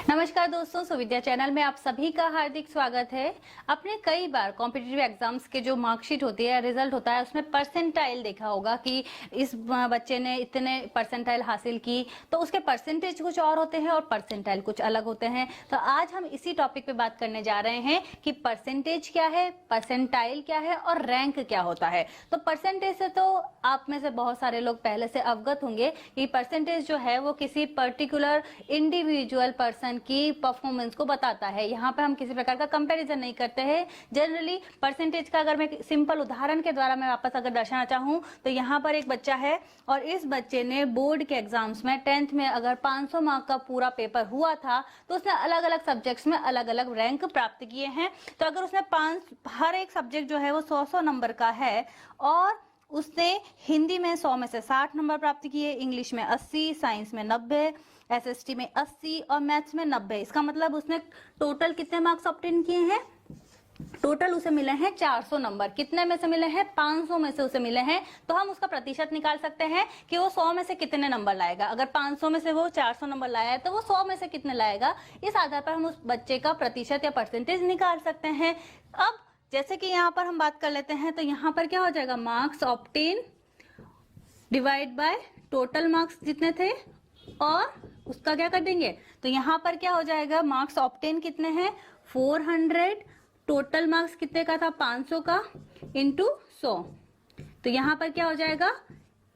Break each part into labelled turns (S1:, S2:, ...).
S1: नमस्कार दोस्तों, सुविद्या चैनल में आप सभी का हार्दिक स्वागत है। आपने कई बार कॉम्पिटिटिव एग्जाम्स के जो मार्कशीट होती है, रिजल्ट होता है, उसमें परसेंटाइल देखा होगा कि इस बच्चे ने इतने परसेंटाइल हासिल की, तो उसके परसेंटेज कुछ और होते हैं और परसेंटाइल कुछ अलग होते हैं। तो आज हम इसी टॉपिक पे बात करने जा रहे हैं कि परसेंटेज क्या है, परसेंटाइल क्या है और रैंक क्या होता है। तो परसेंटेज से तो आप में से बहुत सारे लोग पहले से अवगत होंगे कि परसेंटेज जो है वो किसी पर्टिकुलर इंडिविजुअल पर्सन की परफॉर्मेंस को बताता है। यहाँ पे हम किसी प्रकार का कंपैरिजन नहीं करते हैं। जनरली परसेंटेज का अगर मैं सिंपल उदाहरण के द्वारा मैं वापस अगर दर्शाना चाहूँ तो यहाँ पर एक बच्चा है और इस बच्चे ने बोर्ड के एग्जाम्स में 10th में अगर 500 मार्क का पूरा पेपर हुआ था तो उसने अलग अलग सब्जेक्ट्स में अलग अलग रैंक प्राप्त किए हैं। तो अगर उसने हर एक सब्जेक्ट जो है वो 100 नंबर का है और उसने हिंदी में 100 में से 60 नंबर प्राप्त किए, इंग्लिश में 80, साइंस में 90, एसएसटी में 80 और मैथ्स में 90। इसका मतलब उसने टोटल कितने मार्क्स ऑब्टेन किए हैं? टोटल उसे मिले हैं 400 नंबर। कितने में से मिले हैं? 500 में से उसे मिले हैं। तो हम उसका प्रतिशत निकाल सकते हैं कि वो 100 में से कितने नंबर लाएगा। अगर 500 में से वो 400 नंबर लाया है तो वो 100 में से कितने लाएगा। इस आधार पर हम उस बच्चे का प्रतिशत या परसेंटेज निकाल सकते हैं। अब जैसे कि यहाँ पर हम बात कर लेते हैं तो यहाँ पर क्या हो जाएगा, marks obtain divide by total marks जितने थे और उसका क्या कर देंगे, तो यहाँ पर क्या हो जाएगा, मार्क्स ऑब्टेन कितने हैं 400, टोटल मार्क्स कितने का था 500 का इंटू 100। तो यहाँ पर क्या हो जाएगा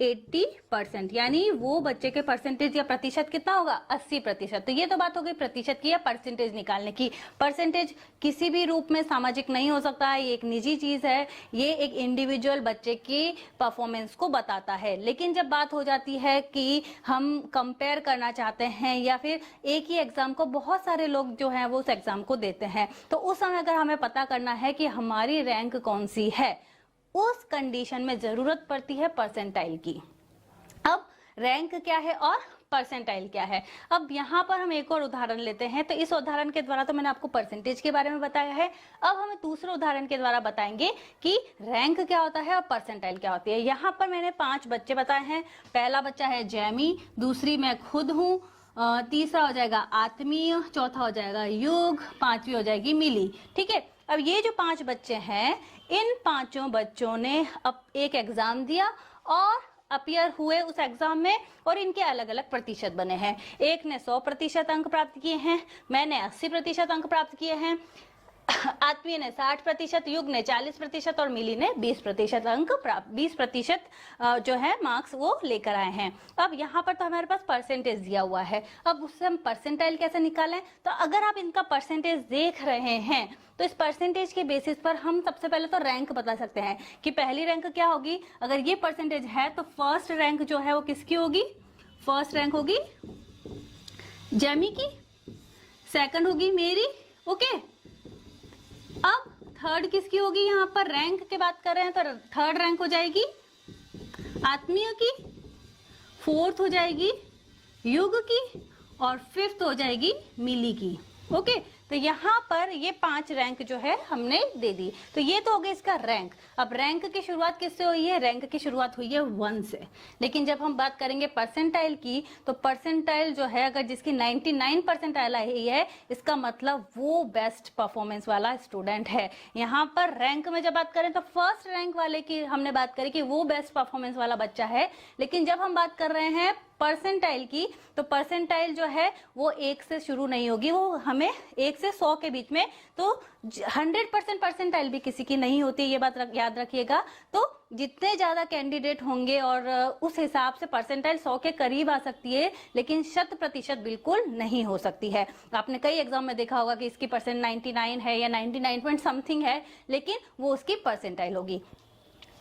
S1: 80%, यानी वो बच्चे के परसेंटेज या प्रतिशत कितना होगा 80%। तो ये तो बात हो गई प्रतिशत की या परसेंटेज निकालने की। परसेंटेज किसी भी रूप में सामाजिक नहीं हो सकता है, ये एक निजी चीज है, ये एक इंडिविजुअल बच्चे की परफॉर्मेंस को बताता है। लेकिन जब बात हो जाती है कि हम कंपेयर करना चाहते हैं या फिर एक ही एग्जाम को बहुत सारे लोग जो है वो उस एग्जाम को देते हैं, तो उस समय अगर हमें पता करना है कि हमारी रैंक कौन सी है, उस कंडीशन में जरूरत पड़ती है परसेंटाइल की। अब रैंक क्या है और परसेंटाइल क्या है। अब यहाँ पर हम एक और उदाहरण लेते हैं। तो इस उदाहरण के द्वारा तो मैंने आपको परसेंटेज के बारे में बताया है। अब हमें दूसरे उदाहरण के द्वारा बताएंगे कि रैंक क्या होता है और परसेंटाइल क्या होती है। यहाँ पर मैंने 5 बच्चे बताए हैं। पहला बच्चा है जैमी, दूसरी मैं खुद हूँ, तीसरा हो जाएगा आत्मीय, चौथा हो जाएगा युग, पांचवी हो जाएगी मिली। ठीक है, अब ये जो 5 बच्चे हैं, इन 5 बच्चों ने अब एक एग्जाम दिया और अपीयर हुए उस एग्जाम में और इनके अलग अलग प्रतिशत बने हैं। एक ने 100% अंक प्राप्त किए हैं, मैंने 80% अंक प्राप्त किए हैं, आत्मीय ने 60%, युग ने 40% और मिली ने 20% अंक प्राप्त 20% जो है मार्क्स वो लेकर आए हैं। अब यहाँ पर तो हमारे पास परसेंटेज दिया हुआ है। अब उससे हम परसेंटाइल कैसे निकालें, तो अगर आप इनका परसेंटेज देख रहे हैं तो इस परसेंटेज के बेसिस पर हम सबसे पहले तो रैंक बता सकते हैं कि पहली रैंक क्या होगी। अगर ये परसेंटेज है तो फर्स्ट रैंक जो है वो किसकी होगी, फर्स्ट रैंक होगी जैमी की, सेकंड होगी मेरी, ओके। अब थर्ड किसकी होगी, यहाँ पर रैंक की बात कर रहे हैं तो थर्ड रैंक हो जाएगी आत्मीय की, फोर्थ हो जाएगी युग की और फिफ्थ हो जाएगी मिली की, ओके। तो यहाँ पर ये 5 रैंक जो है हमने दे दी। तो ये तो हो गया इसका रैंक। अब रैंक की शुरुआत किससे हुई है, रैंक की शुरुआत हुई है 1 से। लेकिन जब हम बात करेंगे परसेंटाइल की, तो परसेंटाइल जो है अगर जिसकी 99 परसेंटाइल आई है, इसका मतलब वो बेस्ट परफॉर्मेंस वाला स्टूडेंट है। यहाँ पर रैंक में जब बात करें तो फर्स्ट रैंक वाले की हमने बात करी कि वो बेस्ट परफॉर्मेंस वाला बच्चा है। लेकिन जब हम बात कर रहे हैं परसेंटाइल की, तो परसेंटाइल जो है वो 1 से शुरू नहीं होगी, वो हमें 1 से 100 के बीच में, तो 100% परसेंटाइल भी किसी की नहीं होती, ये बात याद रखिएगा। तो जितने ज्यादा कैंडिडेट होंगे और उस हिसाब से परसेंटाइल 100 के करीब आ सकती है, लेकिन 100% बिल्कुल नहीं हो सकती है। आपने कई एग्जाम में देखा होगा कि इसकी परसेंट 99 है या 99 पॉइंट समथिंग है, लेकिन वो उसकी परसेंटाइल होगी।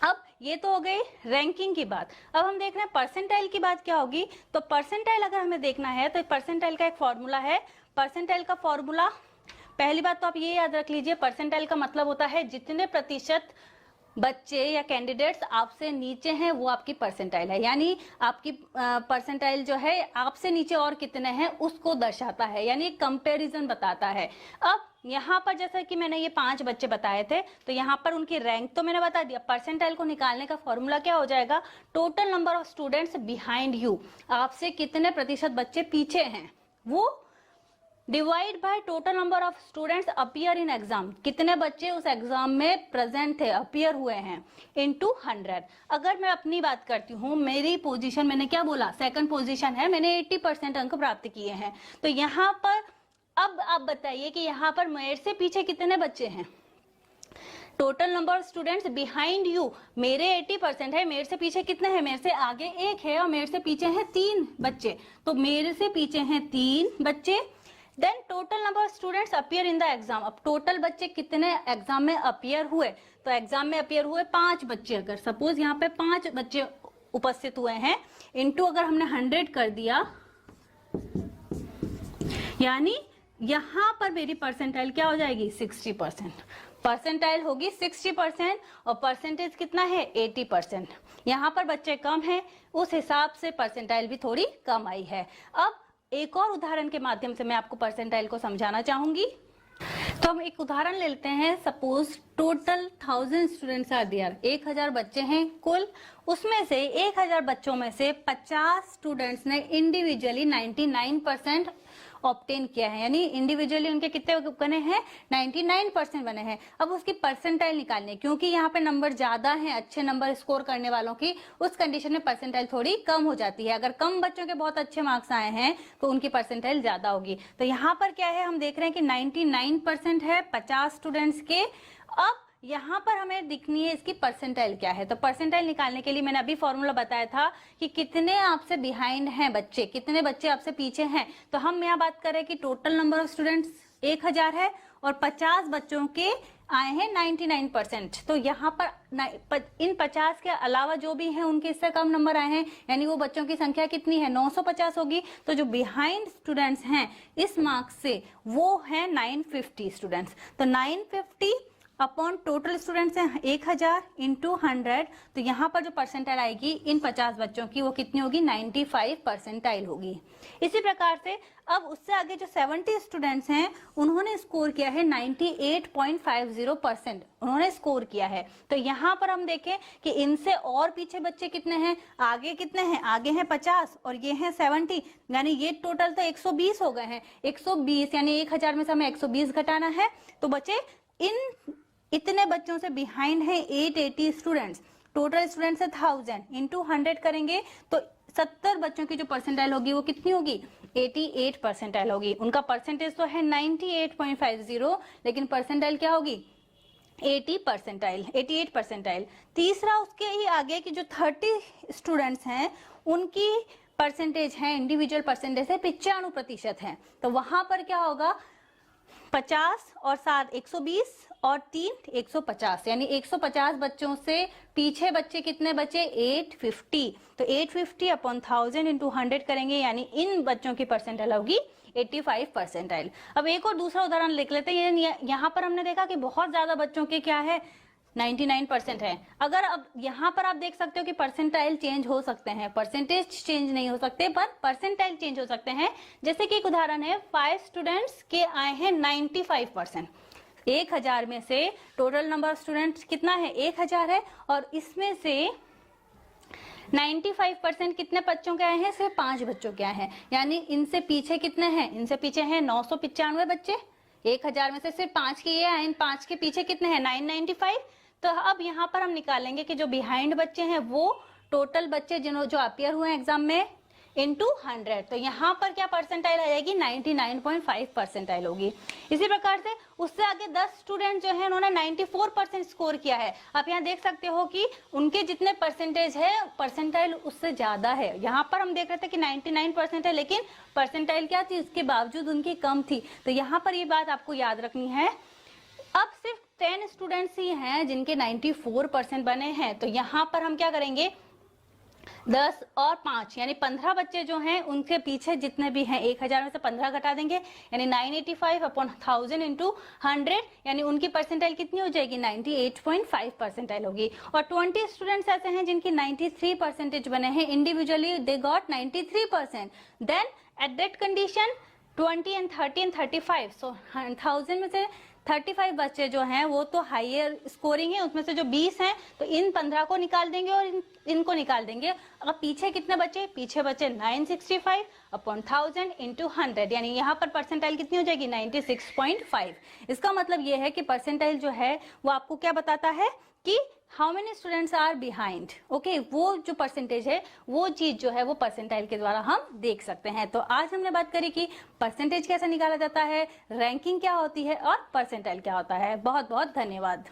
S1: अब ये तो हो गई रैंकिंग की बात। अब हम देख रहे हैं परसेंटाइल की बात क्या होगी। तो परसेंटाइल अगर हमें देखना है तो परसेंटाइल का एक फॉर्मूला है। परसेंटाइल का फॉर्मूला, पहली बात तो आप ये याद रख लीजिए, परसेंटाइल का मतलब होता है जितने प्रतिशत बच्चे या कैंडिडेट्स आपसे नीचे हैं वो आपकी परसेंटाइल है। यानी आपकी परसेंटाइल जो है आपसे नीचे और कितने हैं उसको दर्शाता है, यानी कंपैरिजन बताता है। अब यहाँ पर जैसा कि मैंने ये 5 बच्चे बताए थे, तो यहाँ पर उनकी रैंक तो मैंने बता दिया। परसेंटाइल को निकालने का फॉर्मूला क्या हो जाएगा, total number of students behind you, आपसे कितने प्रतिशत बच्चे पीछे हैं वो divide by total number of students appear in exam, कितने बच्चे उस एग्जाम में प्रेजेंट थे, अपीयर हुए हैं, इनटू 100। अगर मैं अपनी बात करती हूँ, मेरी पोजीशन, मैंने क्या बोला, सेकंड पोजीशन है, मैंने 80% अंक प्राप्त किए हैं। तो यहाँ पर अब आप बताइए कि यहाँ पर मेरे से पीछे कितने बच्चे हैं। Total number of students behind you, मेरे 80% है, मेरे से पीछे कितने हैं, मेरे से आगे 1 है और मेरे से पीछे हैं 3 बच्चे, तो मेरे से पीछे हैं 3 बच्चे। Then total number of students appear in the exam, अब टोटल बच्चे कितने एग्जाम में अपीयर हुए, तो एग्जाम में अपीयर हुए 5 बच्चे। अगर सपोज यहाँ पे 5 बच्चे उपस्थित हुए हैं, इनटू अगर हमने 100 कर दिया, यानी यहाँ पर मेरी परसेंटाइल क्या हो जाएगी, 60%। परसेंटाइल होगी 60% और परसेंटेज कितना है, 80%। यहाँ पर बच्चे कम हैं, उस हिसाब से परसेंटाइल भी थोड़ी कम आई है। अब एक और उदाहरण के माध्यम से मैं आपको परसेंटाइल को समझाना चाहूंगी। तो हम एक उदाहरण ले लेते हैं। Suppose total 1000 students are there, 1000 बच्चे हैं कुल, उसमें से 1000 बच्चों में से 50 स्टूडेंट्स ने इंडिविजुअली 99% ऑब्टेन किया है, यानी इंडिविजुअली उनके कितने बने हैं, 99% बने हैं। अब उसकी परसेंटाइल निकालनी है, क्योंकि यहाँ पे नंबर ज्यादा हैं, अच्छे नंबर स्कोर करने वालों की, उस कंडीशन में परसेंटाइल थोड़ी कम हो जाती है। अगर कम बच्चों के बहुत अच्छे मार्क्स आए हैं तो उनकी परसेंटाइल ज्यादा होगी। तो यहाँ पर क्या है, हम देख रहे हैं कि 99% है 50 स्टूडेंट्स के। अब यहाँ पर हमें दिखनी है इसकी परसेंटाइल क्या है। तो परसेंटाइल निकालने के लिए मैंने अभी फॉर्मूला बताया था कि कितने आपसे बिहाइंड हैं बच्चे, कितने बच्चे आपसे पीछे हैं। तो हम यहाँ बात कर रहे हैं कि टोटल नंबर ऑफ स्टूडेंट्स 1000 है और 50 बच्चों के आए हैं 99%। तो यहाँ पर इन 50 के अलावा जो भी हैं उनके इससे कम नंबर आए हैं, यानी वो बच्चों की संख्या कितनी है, 950 होगी। तो जो बिहाइंड स्टूडेंट्स हैं इस मार्क्स से वो है 950 स्टूडेंट्स। तो 950 अपॉन टोटल स्टूडेंट्स हैं 1000 इंटू 100, तो यहाँ पर जो परसेंटाइल आएगी इन 50 बच्चों की वो कितनी होगी, 95 परसेंटाइल होगी। इसी प्रकार से अब उससे आगे जो 70 स्टूडेंट्स हैं उन्होंने स्कोर किया है 98.50% उन्होंने स्कोर किया है। तो यहाँ पर हम देखें कि इनसे और पीछे बच्चे कितने हैं, आगे कितने हैं, आगे हैं 50 और ये हैं 70, यानी ये टोटल तो 120 हो गए हैं। 120 यानी 1000 में से हमें 120 घटाना है, तो बचे इतने बच्चों से बिहाइंड है 880 स्टूडेंट्स। टोटल स्टूडेंट्स है 1000 इंटू 100 करेंगे तो 70 बच्चों की जो परसेंटाइल होगी वो कितनी होगी, 88 परसेंटाइल होगी। उनका परसेंटेज तो है 98.50, लेकिन परसेंटाइल क्या होगी, 88 परसेंटाइल। तीसरा उसके ही आगे की जो 30 स्टूडेंट्स हैं उनकी परसेंटेज है, इंडिविजुअल परसेंटेज है 95% है। तो वहां पर क्या होगा, 50 और 7 120 और 3 150, यानी 150 बच्चों से पीछे बच्चे कितने बचे, 850। तो 850 अपॉन 1000 इंटू 100 करेंगे, यानी इन बच्चों की परसेंटाइल होगी 85 परसेंटाइल। अब एक और दूसरा उदाहरण लिख लेते हैं। यहाँ पर हमने देखा कि बहुत ज्यादा बच्चों के क्या है, 99% है। अगर अब यहाँ पर आप देख सकते हो कि परसेंटाइल चेंज हो सकते हैं, परसेंटेज चेंज नहीं हो सकते पर परसेंटाइल चेंज हो सकते हैं। जैसे कि एक उदाहरण है, 5 स्टूडेंट्स के आए हैं 95%। 1000 में से टोटल नंबर ऑफ स्टूडेंट्स कितना है, 1000 है और इसमें से 95% कितने बच्चों के आए हैं, सिर्फ 5 बच्चों के आए हैं। यानी इनसे पीछे कितने हैं, इनसे पीछे हैं 995 बच्चे। 1000 में से सिर्फ 5 के ये आए, इन 5 के पीछे कितने हैं, 995। तो अब यहाँ पर हम निकालेंगे कि जो बिहाइंड बच्चे हैं वो टोटल बच्चे जो अपीयर हुए एग्जाम में इंटू 100। तो यहाँ पर क्या परसेंटाइल आ जाएगी, 99.5 परसेंटाइल होगी। इसी प्रकार से उससे आगे 10 स्टूडेंट जो है उन्होंने 94% स्कोर किया है। आप यहाँ देख सकते हो कि उनके जितने परसेंटेज है परसेंटाइल उससे ज्यादा है। यहाँ पर हम देख रहे थे कि 99% है, लेकिन परसेंटाइल क्या थी, इसके बावजूद उनकी कम थी। तो यहाँ पर ये बात आपको याद रखनी है। अब सिर्फ 10 स्टूडेंट्स ही हैं जिनके 94% बने हैं। तो यहाँ पर हम क्या करेंगे, 10 और 5 यानी 15 बच्चे जो हैं उनके पीछे जितने भी हैं 1000 में से 15 घटा देंगे, यानी 985 अपॉन 1000 इंटू 100, यानी उनकी परसेंटाइल कितनी हो जाएगी, 98.5 परसेंटाइल होगी। और 20 स्टूडेंट्स ऐसे हैं जिनकी 93 परसेंटेज बने हैं, individually they got 93%। Then at that condition 20 and 30 and 35, so 1000 में से 35 बच्चे जो हैं वो तो हायर स्कोरिंग है, उसमें से जो 20 हैं तो इन 15 को निकाल देंगे और इनको निकाल देंगे। अब पीछे कितने बचे, पीछे बचे 965 अपॉन 1000 इंटू 100, यानी यहाँ पर परसेंटाइल कितनी हो जाएगी 96.5। इसका मतलब ये है कि परसेंटाइल जो है वो आपको क्या बताता है कि how many students are behind. Okay, वो जो परसेंटेज है वो चीज जो है वो परसेंटाइल के द्वारा हम देख सकते हैं। तो आज हमने बात करी कि परसेंटेज कैसे निकाला जाता है, रैंकिंग क्या होती है और परसेंटाइल क्या होता है। बहुत बहुत धन्यवाद।